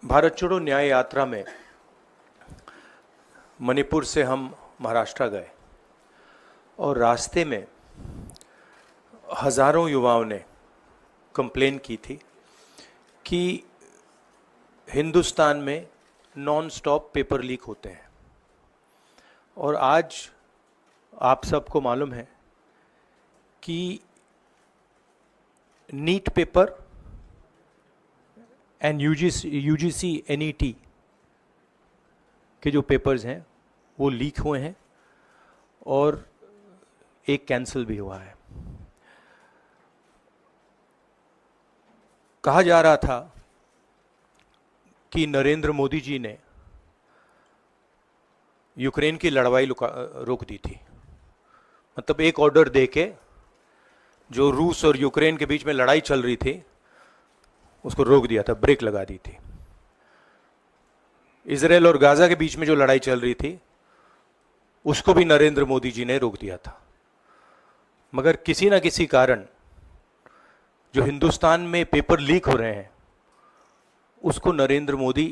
भारत छोड़ो न्याय यात्रा में मणिपुर से हम महाराष्ट्र गए और रास्ते में हज़ारों युवाओं ने कंप्लेन की थी कि हिंदुस्तान में नॉन स्टॉप पेपर लीक होते हैं। और आज आप सबको मालूम है कि NEET paper and UGC NET के जो पेपर्स हैं वो लीक हुए हैं और एक कैंसिल भी हुआ है। कहा जा रहा था कि नरेंद्र मोदी जी ने यूक्रेन की लड़ाई रोक दी थी। मतलब एक ऑर्डर देके जो रूस और यूक्रेन के बीच में लड़ाई चल रही थी उसको रोक दिया था, ब्रेक लगा दी थी। इजराइल और गाजा के बीच में जो लड़ाई चल रही थी उसको भी नरेंद्र मोदी जी ने रोक दिया था। मगर किसी ना किसी कारण जो हिंदुस्तान में पेपर लीक हो रहे हैं उसको नरेंद्र मोदी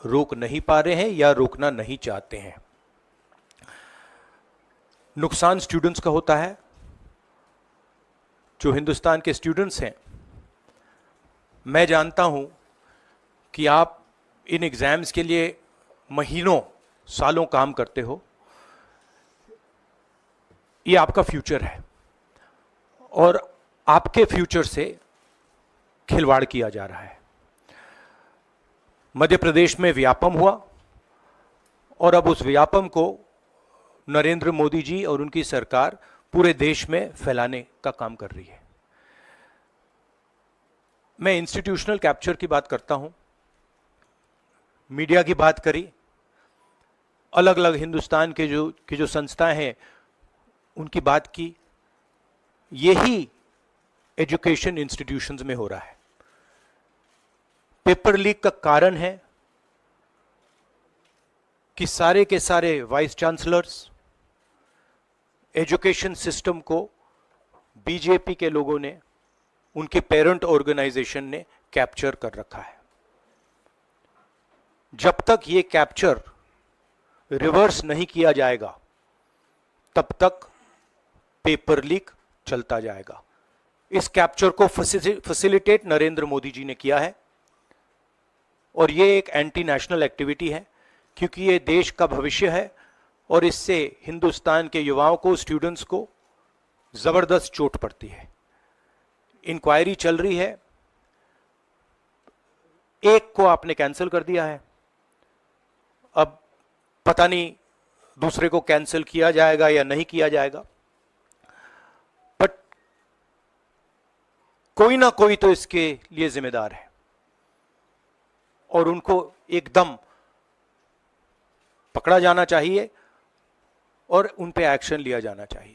रोक नहीं पा रहे हैं या रोकना नहीं चाहते हैं। नुकसान स्टूडेंट्स का होता है। जो हिंदुस्तान के स्टूडेंट्स हैं, मैं जानता हूं कि आप इन एग्जाम्स के लिए महीनों सालों काम करते हो। ये आपका फ्यूचर है और आपके फ्यूचर से खिलवाड़ किया जा रहा है। मध्य प्रदेश में व्यापम हुआ और अब उस व्यापम को नरेंद्र मोदी जी और उनकी सरकार पूरे देश में फैलाने का काम कर रही है। मैं इंस्टीट्यूशनल कैप्चर की बात करता हूं, मीडिया की बात करी, अलग अलग हिंदुस्तान के जो संस्थाएं हैं उनकी बात की। यही एजुकेशन इंस्टीट्यूशंस में हो रहा है। पेपर लीक का कारण है कि सारे के सारे वाइस चांसलर्स, एजुकेशन सिस्टम को बीजेपी के लोगों ने, उनके पेरेंट ऑर्गेनाइजेशन ने कैप्चर कर रखा है। जब तक ये कैप्चर रिवर्स नहीं किया जाएगा तब तक पेपर लीक चलता जाएगा। इस कैप्चर को फैसिलिटेट नरेंद्र मोदी जी ने किया है और ये एक एंटी नेशनल एक्टिविटी है क्योंकि ये देश का भविष्य है और इससे हिंदुस्तान के युवाओं को, स्टूडेंट्स को जबरदस्त चोट पड़ती है। इंक्वायरी चल रही है, एक को आपने कैंसिल कर दिया है, अब पता नहीं दूसरे को कैंसिल किया जाएगा या नहीं किया जाएगा। बट कोई ना कोई तो इसके लिए जिम्मेदार है और उनको एकदम पकड़ा जाना चाहिए और उन पे एक्शन लिया जाना चाहिए।